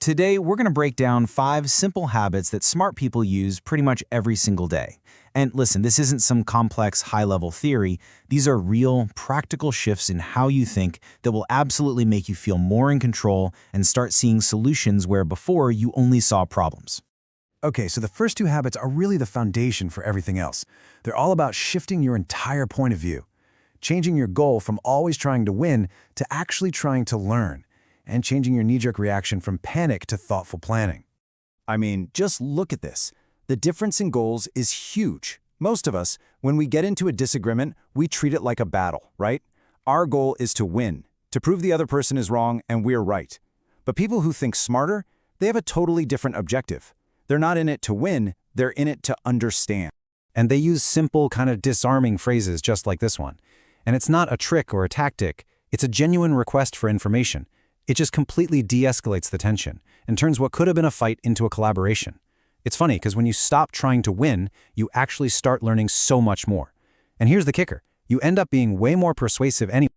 Today, we're going to break down 5 simple habits that smart people use pretty much every single day. And listen, this isn't some complex high-level theory. These are real, practical shifts in how you think that will absolutely make you feel more in control and start seeing solutions where before you only saw problems. Okay, so the first 2 habits are really the foundation for everything else. They're all about shifting your entire point of view, changing your goal from always trying to win to actually trying to learn, and changing your knee-jerk reaction from panic to thoughtful planning. I mean, just look at this. The difference in goals is huge. Most of us, when we get into a disagreement, we treat it like a battle, right? Our goal is to win, to prove the other person is wrong and we're right. But people who think smarter, they have a totally different objective. They're not in it to win, they're in it to understand. And they use simple, kind of disarming phrases just like this one. And it's not a trick or a tactic, it's a genuine request for information. It just completely de-escalates the tension and turns what could have been a fight into a collaboration. It's funny because when you stop trying to win, you actually start learning so much more. And here's the kicker. You end up being way more persuasive anyway.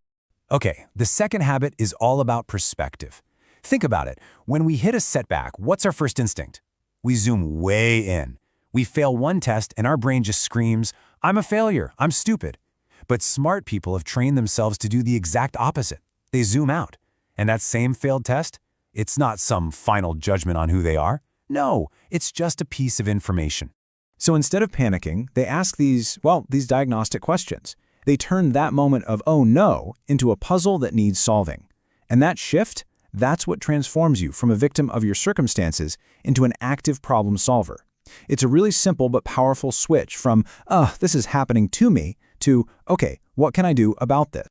Okay, the second habit is all about perspective. Think about it. When we hit a setback, what's our first instinct? We zoom way in. We fail one test and our brain just screams, "I'm a failure, I'm stupid." But smart people have trained themselves to do the exact opposite. They zoom out. And that same failed test, it's not some final judgment on who they are. No, it's just a piece of information. So instead of panicking, they ask these diagnostic questions. They turn that moment of, oh no, into a puzzle that needs solving. And that shift, that's what transforms you from a victim of your circumstances into an active problem solver. It's a really simple but powerful switch from, this is happening to me, to, okay, what can I do about this?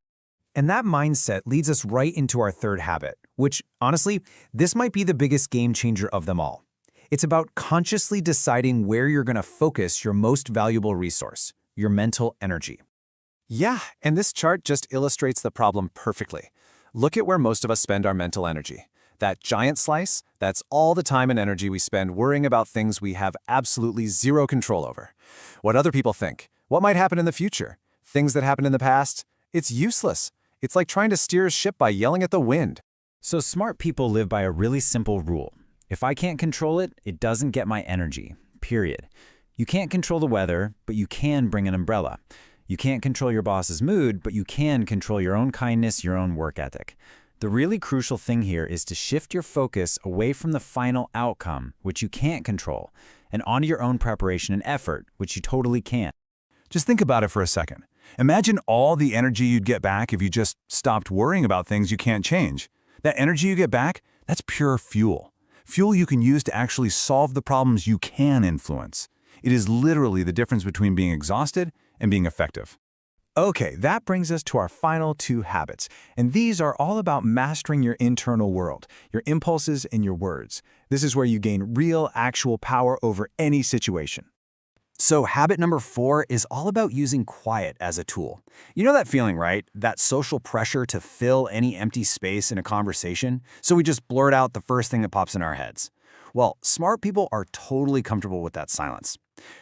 And that mindset leads us right into our third habit, which, honestly, this might be the biggest game changer of them all. It's about consciously deciding where you're going to focus your most valuable resource, your mental energy. Yeah, and this chart just illustrates the problem perfectly. Look at where most of us spend our mental energy. That giant slice, that's all the time and energy we spend worrying about things we have absolutely zero control over. What other people think, what might happen in the future, things that happened in the past, it's useless. It's like trying to steer a ship by yelling at the wind. So smart people live by a really simple rule. If I can't control it, it doesn't get my energy, period. You can't control the weather, but you can bring an umbrella. You can't control your boss's mood, but you can control your own kindness, your own work ethic. The really crucial thing here is to shift your focus away from the final outcome, which you can't control, and onto your own preparation and effort, which you totally can. Just think about it for a second. Imagine all the energy you'd get back if you just stopped worrying about things you can't change. That energy you get back, that's pure fuel. Fuel you can use to actually solve the problems you can influence. It is literally the difference between being exhausted and being effective. Okay, that brings us to our final 2 habits, and these are all about mastering your internal world, your impulses and your words. This is where you gain real, actual power over any situation. So habit number 4 is all about using quiet as a tool. You know that feeling, right? That social pressure to fill any empty space in a conversation, so we just blurt out the first thing that pops in our heads. Well, smart people are totally comfortable with that silence.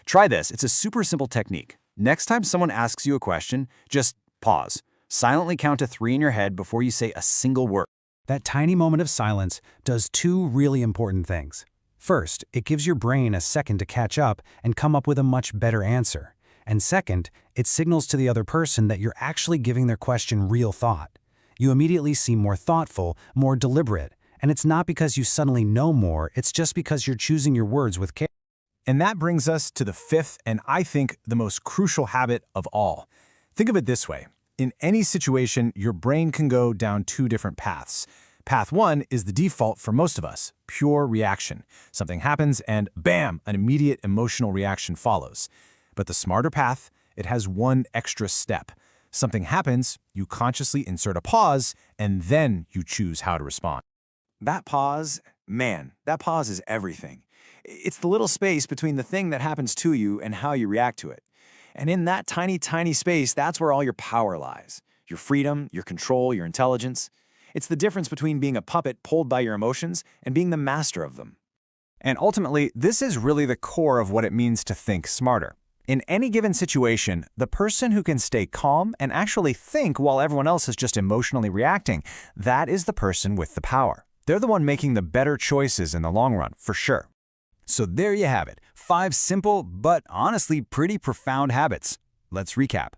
Try this. It's a super simple technique. Next time someone asks you a question, just pause. Silently count to 3 in your head before you say a single word. That tiny moment of silence does 2 really important things. First, it gives your brain a second to catch up and come up with a much better answer. And second, it signals to the other person that you're actually giving their question real thought. You immediately seem more thoughtful, more deliberate, and it's not because you suddenly know more, it's just because you're choosing your words with care. And that brings us to the 5th, and I think the most crucial habit of all. Think of it this way. In any situation, your brain can go down 2 different paths. Path 1 is the default for most of us, pure reaction. Something happens and bam, an immediate emotional reaction follows. But the smarter path, it has one extra step. Something happens, you consciously insert a pause, and then you choose how to respond. That pause is everything. It's the little space between the thing that happens to you and how you react to it. And in that tiny, tiny space, that's where all your power lies. Your freedom, your control, your intelligence. It's the difference between being a puppet pulled by your emotions and being the master of them. And ultimately, this is really the core of what it means to think smarter. In any given situation, the person who can stay calm and actually think while everyone else is just emotionally reacting, that is the person with the power. They're the one making the better choices in the long run, for sure. So there you have it, 5 simple but honestly pretty profound habits. Let's recap.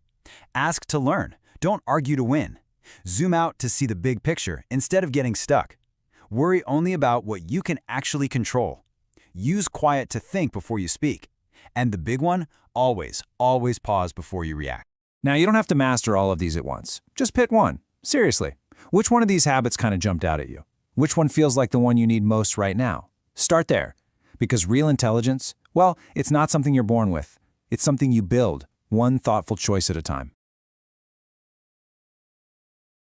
Ask to learn. Don't argue to win. Zoom out to see the big picture instead of getting stuck. Worry only about what you can actually control. Use quiet to think before you speak. And the big one, always pause before you react. Now, you don't have to master all of these at once. Just pick one. Seriously. Which one of these habits kind of jumped out at you? Which one feels like the one you need most right now? Start there. Because real intelligence, well, it's not something you're born with. It's something you build, one thoughtful choice at a time.